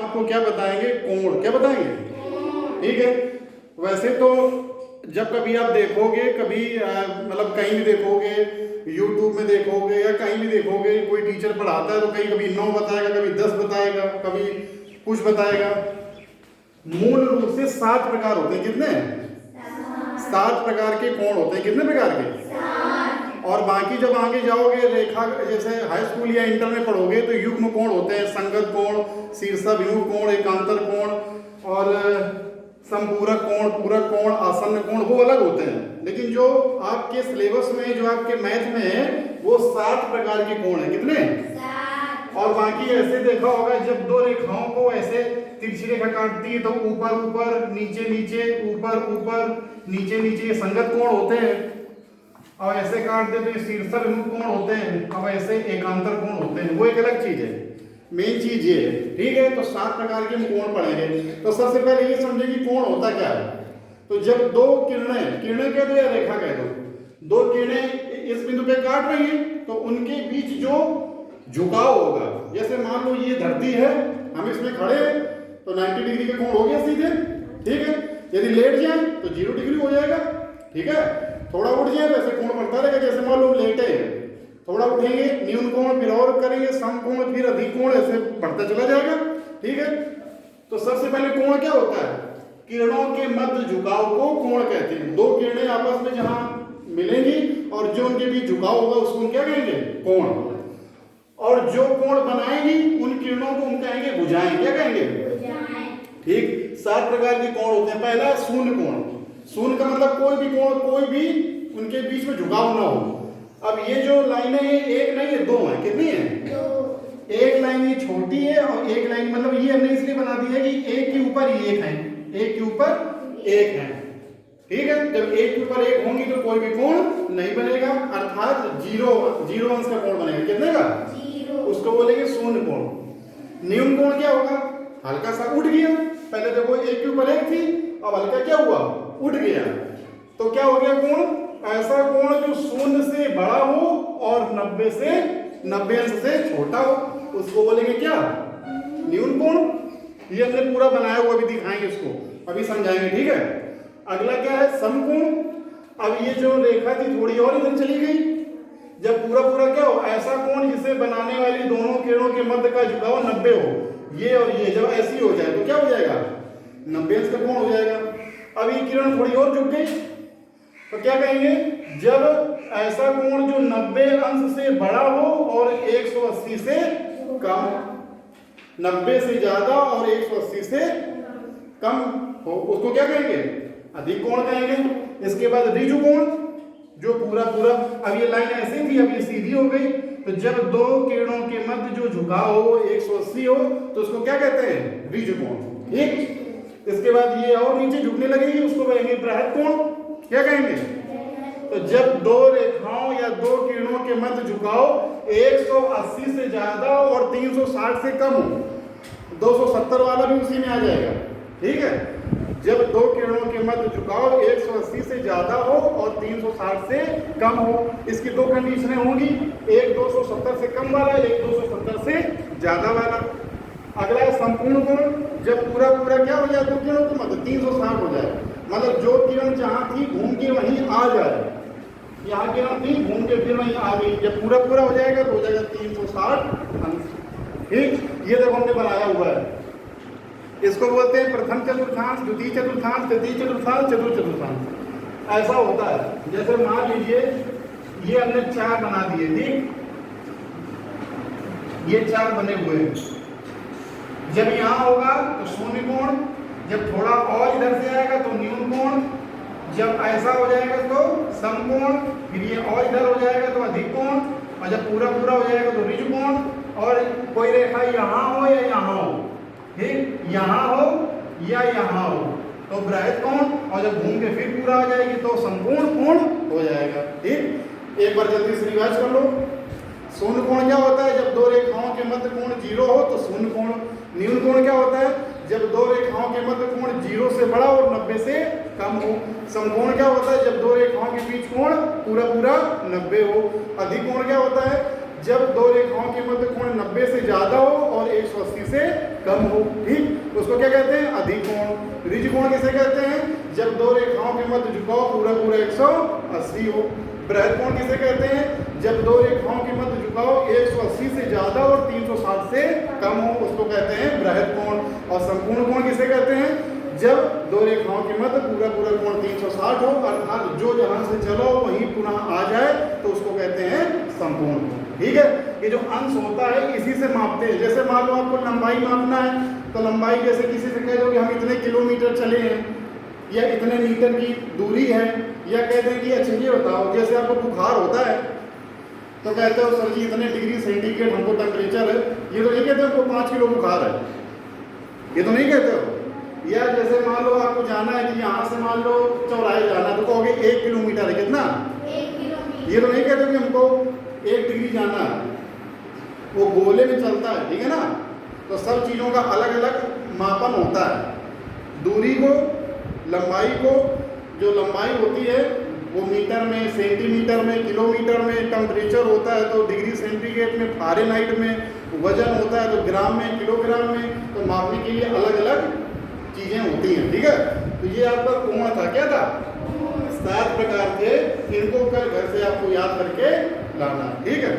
आपको क्या बताएंगे, कोण। क्या बताएंगे, ठीक है। वैसे तो जब कभी आप देखोगे, कभी मतलब कहीं भी देखोगे, यूट्यूब में देखोगे या कहीं भी देखोगे, कोई टीचर पढ़ाता है तो कहीं कभी 9 बताएगा, कभी 10 बताएगा, कभी कुछ बताएगा। मूल रूप से 7 प्रकार होते हैं। कितने? 7 प्रकार के कोण होते हैं। कितने प्रकार के? और बाकी जब आगे जाओगे, रेखा जैसे हाई स्कूल या इंटर में पढ़ोगे तो युग्म कोण होते हैं, संगत कोण, शीर्षाभिमुख कोण, एकांतर कोण और संपूरक कोण, पूरक कोण, आसन्न कोण, वो अलग होते हैं। लेकिन जो आपके सिलेबस में, जो आपके मैथ में है, वो 7 प्रकार के कोण है। कितने? 7। और बाकी ऐसे देखा होगा, जब दो रेखाओं को ऐसे तिरछी रेखा काटती है तो ऊपर ऊपर, नीचे नीचे, ऊपर ऊपर, नीचे नीचे, संगत कोण होते हैं। और ऐसे काट दे तो शीर्षाभिमुख कोण होते हैं। अब ऐसे एकांतर कोण होते हैं, वो एक अलग चीज है। मेन चीज ये है, ठीक है। तो 7 प्रकार के कोण पढ़ेंगे। तो सबसे पहले ये समझे कि कोण होता क्या है। तो जब दो किरणें, किरणें कह दो या रेखा कह दो, दो किरणें इस बिंदु पे काट रही हैं तो उनके बीच जो झुकाव होगा, जैसे मान लो ये धरती है, हम इसमें खड़े हैं तो 90 डिग्री का कोण हो गया सीधे, ठीक है। यदि लेट जाए तो 0 डिग्री हो जाएगा, ठीक है। थोड़ा उठ जाए तो ऐसे कोण बढ़ता रहेगा, जैसे मान लो लेटे हैं, थोड़ा उठेंगे न्यून कोण, फिर और करेंगे सम कोण, फिर अधिक कोण, ऐसे बढ़ता चला जाएगा, ठीक है। तो सबसे पहले कोण क्या होता है? किरणों के मध्य झुकाव को कोण कहते हैं। दो किरणें आपस में जहां मिलेंगी और जो उनके बीच झुकाव होगा उसको हम क्या कहेंगे? कोण। और जो कोण बनाएंगी उन किरणों को हम कहेंगे भुजाएं। क्या कहेंगे? भुजाएं। ठीक। 7 प्रकार के कोण होते हैं। पहला शून्य कोण। शून्य का मतलब कोई भी कोण, कोई भी उनके बीच में झुकाव ना हो। अब ये जो लाइनें हैं, एक नहीं है, 2 है। कितनी है? 2। एक लाइन ये छोटी है और एक लाइन, मतलब ये हमने इसलिए बना दी है कि एक के ऊपर एक है, एक के ऊपर एक है, ठीक है। जब एक के ऊपर एक होंगी तो कोई भी कोण नहीं बनेगा, अर्थात 0 अंश का कोण बनेगा। कितने का? 0। उसको बोलेंगे शून्य कोण। न्यून कोण क्या होगा? हल्का सा उठ गया। पहले देखो एक के ऊपर एक थी, अब हल्का क्या हुआ? उठ गया। तो क्या हो गया कोण? ऐसा कोण जो 0 से बड़ा हो और 90 अंश से छोटा हो, उसको बोलेंगे क्या? न्यून कोण। ये हमने पूरा बनाया हुआ, अभी दिखाएंगे इसको, अभी समझाएंगे, ठीक है। अगला क्या है? समकोण। अब ये जो रेखा थी थोड़ी और इधर चली गई। जब पूरा पूरा क्या हो? ऐसा कोण जिसे बनाने वाली दोनों किरणों के मध्य का झुकाव 90 हो। ये और ये जब ऐसी हो जाए तो क्या हो जाएगा? 90 अंश का कोण हो जाएगा। अब ये किरण थोड़ी और झुक गई तो क्या कहेंगे? जब ऐसा कोण जो 90 अंश से बड़ा हो और 180 से कम, 90 से ज्यादा और 180 से कम हो, उसको क्या कहेंगे? अधिक कोण कहेंगे। इसके बाद ऋजु कोण, जो पूरा पूरा, अब ये लाइन ऐसी थी, अब ये सीधी हो गई। तो जब दो किरणों के मध्य जो झुकाव हो 180 हो तो उसको क्या कहते हैं? ऋजु कोण, ठीक। इसके बाद ये और नीचे झुकने लगेगी, उसको कहेंगे बृहद कोण। क्या कहेंगे? तो जब दो रेखाओं या दो किरणों के मध्य झुकाव 180 से ज्यादा और 360 से कम हो, 270 वाला भी उसी में आ जाएगा, ठीक है। जब दो किरणों के मध्य झुकाव 180 से ज्यादा हो और 360 से कम हो, इसकी 2 कंडीशनें होंगी, एक 270 से कम वाला, एक 270 से ज्यादा वाला। अगला है संपूर्ण कोण। जब पूरा पूरा क्या हो जाए? दो किरणों के मध्य 360 हो जाए, मतलब जो किरण जहां थी घूम के वहीं आ जाए। यहाँ किरण थी, घूम के फिर वहीं आ गई। जब पूरा पूरा हो जाएगा तो हो जाएगा 360 अंश, ठीक। ये देखो हमने बनाया हुआ है, इसको बोलते हैं प्रथम चतुर्थांश, द्वितीय चतुर्थांश, तृतीय चतुर्थांश, चतुर्थ चतुर्थांश। ऐसा होता है। जैसे मान लीजिए ये हमने 4 बना दिए, ठीक। ये 4 बने हुए हैं। जब यहाँ होगा तो शून्य कोण, जब थोड़ा और इधर से आएगा तो न्यून कोण, जब ऐसा हो जाएगा तो समकोण, फिर ये और इधर हो जाएगा तो अधिक कोण, और जब पूरा पूरा हो जाएगा तो ऋजु कोण। और कोई रेखा यहाँ हो या यहाँ हो, ठीक, यहाँ हो या यहाँ हो तो बृहद कोण, और जब घूम के फिर पूरा आ जाएगी तो संपूर्ण कोण हो जाएगा, ठीक। एक बार जल्दी से रिवाइज कर लो। शून्य कोण क्या होता है? जब दो रेखाओं के मध्य कोण 0 हो तो शून्य कोण। न्यून कोण क्या होता है? जब दो रेखाओं के मध्य कोण 0 से बड़ा और 90 से कम हो। समकोण क्या होता है? जब दो रेखाओं के बीच कोण पूरा पूरा 90 हो। अधिक कोण क्या होता है? जब दो रेखाओं के मध्य कोण 90 से ज्यादा हो और 180 से कम हो। ठीक, उसको क्या कहते हैं? अधिक कोण। ऋज कोण किसे कहते हैं? जब दो रेखाओं के मध्य झुकाव पूरा पूरा 180 हो। बृहद कोण किसे कहते हैं? जब दो रेखाओं के मध्य झुकाव 180 से ज्यादा और 360 से कम हो, उसको कहते हैं बृहद कोण। और संपूर्ण कोण किसे कहते हैं? जब दो रेखाओं के मध्य पूरा पूरा कोण 360 हो, अर्थात जो जहां से चलो वहीं पुनः आ जाए, तो उसको कहते हैं संपूर्ण कोण। ठीक है, ये जो अंश होता है इसी से मापते हैं। जैसे मान लो आपको लंबाई मापना है, तो लंबाई जैसे किसी से कह दो कि हम इतने किलोमीटर चले हैं या इतने मीटर की दूरी है, या कहते हैं कि अच्छा ये बताओ, जैसे आपको बुखार होता है तो कहते हो सर जी इतने डिग्री सेंटीग्रेड हमको टेम्परेचर है, ये तो नहीं कहते हमको 5 किलो बुखार है, ये तो नहीं कहते हो। या जैसे मान लो आपको जाना है कि यहाँ से मान लो चौराहे जाना है, तो कहोगे 1 किलोमीटर है, कितना? 1 किलोमीटर। ये तो नहीं कहते कि हमको 1 डिग्री जाना है, वो गोले में चलता है, ठीक है ना। तो सब चीज़ों का अलग अलग मापन होता है। दूरी को, लंबाई को, जो लंबाई होती है वो मीटर में, सेंटीमीटर में, किलोमीटर में, टेम्परेचर होता है तो डिग्री सेंटीग्रेड में, फ़ारेनहाइट में, वजन होता है तो ग्राम में, किलोग्राम में, तो मापने के लिए अलग अलग चीज़ें होती हैं। ठीक है, तो ये आपका कोण था, क्या था? 7 प्रकार के, इनको कल घर से आपको याद करके लाना। ठीक है।